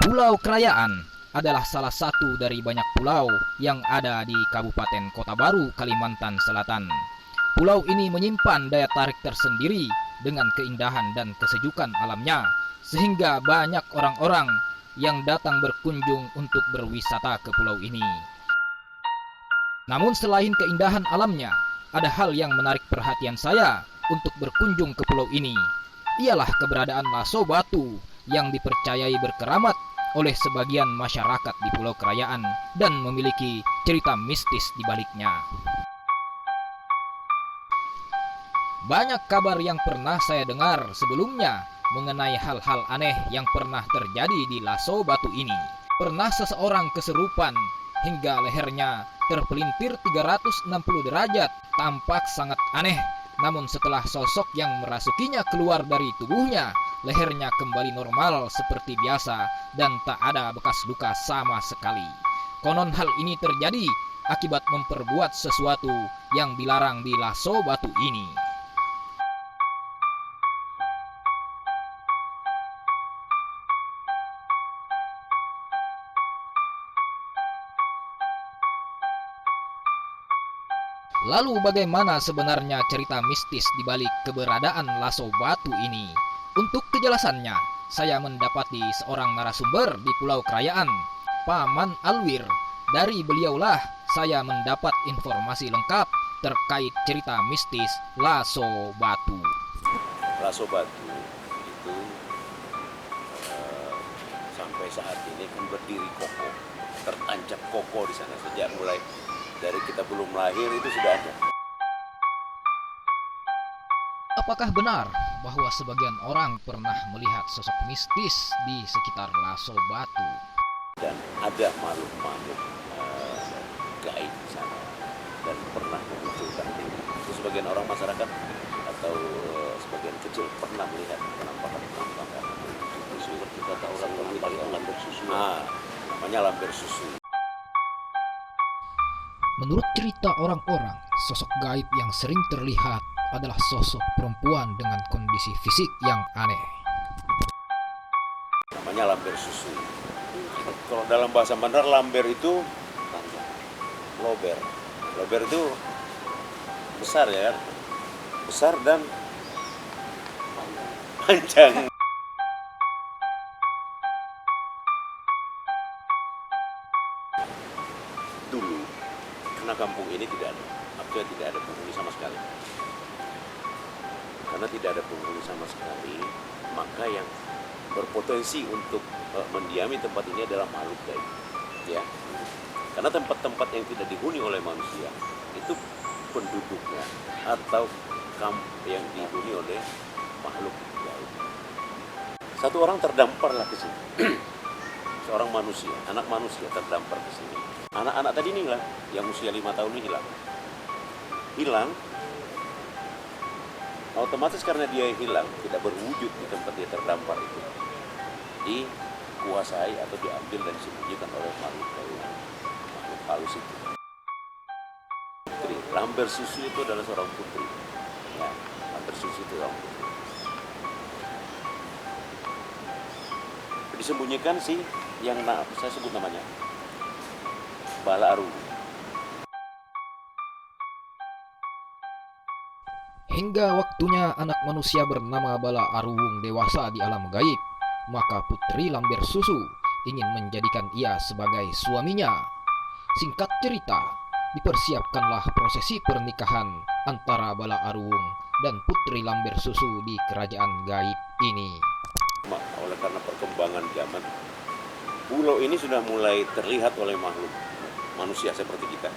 Pulau Kerajaan adalah salah satu dari banyak pulau yang ada di Kabupaten Kota Baru, Kalimantan Selatan. Pulau ini menyimpan daya tarik tersendiri dengan keindahan dan kesejukan alamnya, sehingga banyak orang-orang yang datang berkunjung untuk berwisata ke pulau ini. Namun selain keindahan alamnya, ada hal yang menarik perhatian saya untuk berkunjung ke pulau ini. Ialah keberadaan Laso Batu yang dipercayai berkeramat oleh sebagian masyarakat di Pulau Kerajaan dan memiliki cerita mistis di baliknya. Banyak kabar yang pernah saya dengar sebelumnya mengenai hal-hal aneh yang pernah terjadi di Laso Batu ini. Pernah seseorang kesurupan hingga lehernya terpelintir 360 derajat, tampak sangat aneh. Namun setelah sosok yang merasukinya keluar dari tubuhnya, lehernya kembali normal seperti biasa dan tak ada bekas luka sama sekali. Konon hal ini terjadi akibat memperbuat sesuatu yang dilarang di Laso Batu ini. Lalu bagaimana sebenarnya cerita mistis di balik keberadaan Laso Batu ini? Untuk kejelasannya, saya mendapati seorang narasumber di Pulau Kerajaan, Paman Alwir. Dari beliaulah saya mendapat informasi lengkap terkait cerita mistis Laso Batu. Laso Batu itu sampai saat ini kan berdiri kokoh, tertancap kokoh di sana sejak mulai dari kita belum lahir itu sudah ada. Apakah benar bahwa sebagian orang pernah melihat sosok mistis di sekitar Laso Batu? Dan ada makhluk-makhluk gaib di sana dan pernah memunculkan diri. Itu sebagian orang masyarakat atau sebagian kecil pernah melihat penampakan-penampakan. Seperti kata orang itu lamber susu. Namanya lamber susu. Menurut cerita orang-orang, sosok gaib yang sering terlihat adalah sosok perempuan dengan kondisi fisik yang aneh. Namanya lamber susu. Kalau dalam bahasa Bandar, lamber itu lober. Lober itu besar ya, besar dan panjang. Dulu, karena kampung ini tidak ada, artinya tidak ada penghuni sama sekali. Karena tidak ada penghuni sama sekali, maka yang berpotensi untuk mendiami tempat ini adalah makhluk gaib. Ya, karena tempat-tempat yang tidak dihuni oleh manusia itu penduduknya atau yang dihuni oleh makhluk gaib. Satu orang terdamparlah ke sini. Seorang manusia, anak manusia terdampar ke sini. Anak-anak tadi ini hilang, yang usia 5 tahun ini hilang. Otomatis karena dia hilang, tidak berwujud di tempat dia terdampar itu, dikuasai atau diambil dan disembunyikan oleh makhluk halus itu. Putri, lamber susu itu adalah seorang putri. Ya, lamber susu itu seorang putri. Disembunyikan sih yang saya sebut namanya Bala Aru. Hingga waktunya anak manusia bernama Bala Aruwung dewasa di alam gaib, maka Putri Lamber Susu ingin menjadikan ia sebagai suaminya. Singkat cerita, dipersiapkanlah prosesi pernikahan antara Bala Aruwung dan Putri Lamber Susu di kerajaan gaib ini. Oleh karena perkembangan zaman, pulau ini sudah mulai terlihat oleh makhluk manusia seperti kita.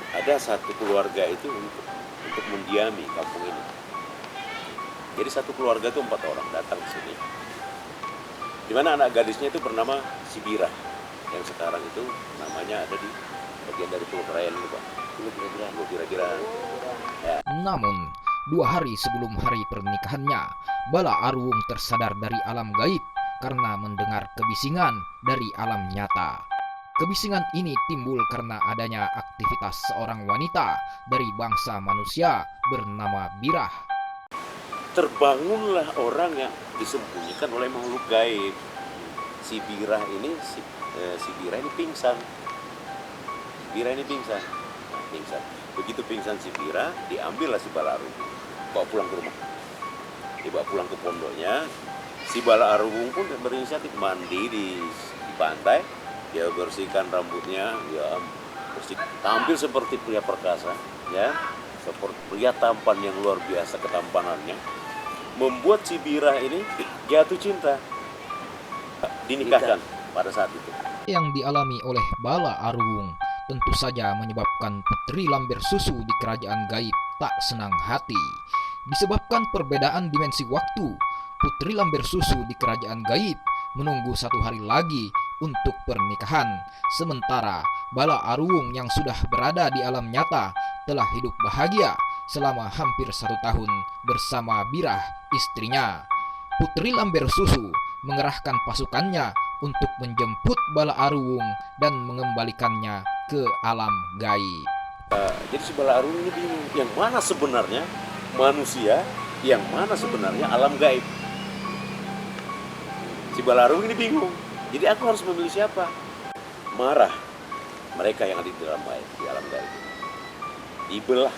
Ada satu keluarga itu untuk mendiami kampung ini. Jadi satu keluarga itu 4 orang datang ke sini. Di mana anak gadisnya itu bernama Sibira, yang sekarang itu namanya ada di bagian dari Pulau Kerajaan ini, Pak. Pulau Kira-Kira. Ya. Namun 2 hari sebelum hari pernikahannya, Bala Aruwung tersadar dari alam gaib karena mendengar kebisingan dari alam nyata. Kebisingan ini timbul karena adanya aktivitas seorang wanita dari bangsa manusia bernama Birah. terbangunlah orang yang disembunyikan oleh makhluk gaib. Si Birah ini pingsan. Pingsan. Begitu pingsan si Birah, diambillah si Bala Arwung, bawa pulang ke rumah. Dibawa pulang ke pondoknya. Si Bala Arwung pun berinisiatif mandi di pantai. Dia bersihkan rambutnya, ya tampil seperti pria perkasa, ya, seperti pria tampan yang luar biasa ketampanannya, membuat si Birah ini jatuh cinta, dinikahkan pada saat itu. Yang dialami oleh Bala Arwung tentu saja menyebabkan Putri Lamber Susu di kerajaan gaib tak senang hati. Disebabkan perbedaan dimensi waktu, Putri Lamber Susu di kerajaan gaib menunggu 1 hari lagi untuk pernikahan, sementara Bala Arwung yang sudah berada di alam nyata telah hidup bahagia selama hampir 1 tahun bersama Birah, istrinya. Putri Lamber Susu mengerahkan pasukannya untuk menjemput Bala Arwung dan mengembalikannya ke alam gaib. Jadi si Bala Arwung ini bingung, yang mana sebenarnya manusia, yang mana sebenarnya alam gaib. Si Bala Arwung ini bingung. Jadi aku harus memilih siapa? Marah mereka yang ada di dalam gaib, di alam gaib. Dibelah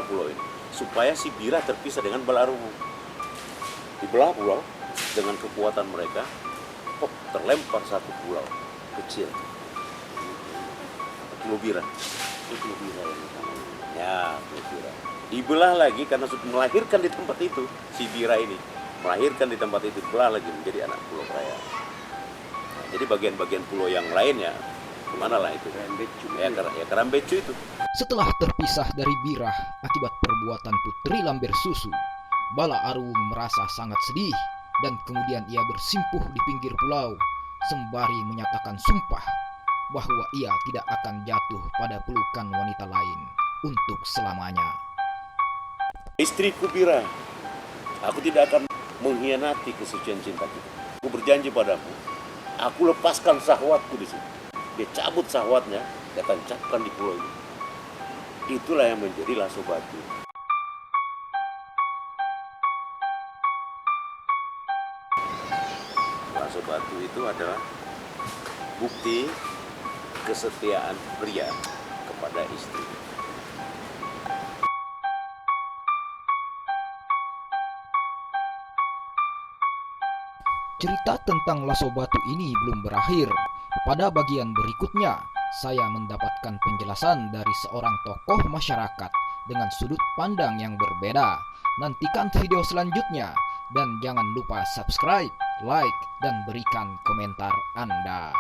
pulau ini supaya si Birah terpisah dengan Bala Arwung. Dibelah pulau dengan kekuatan mereka, terlempar satu pulau kecil. Pulau Birah. Itu Pulau Birah yang ya, Pulau Birah. Dibelah lagi karena sudah melahirkan di tempat itu, si Birah ini melahirkan di tempat itu, belah lagi menjadi anak Pulau Raya. Nah, jadi bagian-bagian pulau yang lainnya kemana lah itu? Kerambecu itu. Setelah terpisah dari Birah akibat perbuatan Putri Lamber Susu, Bala Arwung merasa sangat sedih dan kemudian ia bersimpuh di pinggir pulau sembari menyatakan sumpah bahwa ia tidak akan jatuh pada pelukan wanita lain untuk selamanya. Istriku Birah, aku tidak akan mengkhianati kesucian cinta kita. Aku berjanji padamu, aku lepaskan syahwatku di sini. Dia cabut syahwatnya, dia tancapkan di pulau ini. Itulah yang menjadi lasso batu. Lasso batu itu adalah bukti kesetiaan pria kepada istri. Cerita tentang lasso batu ini belum berakhir. Pada bagian berikutnya, saya mendapatkan penjelasan dari seorang tokoh masyarakat dengan sudut pandang yang berbeda. Nantikan video selanjutnya dan jangan lupa subscribe, like, dan berikan komentar Anda.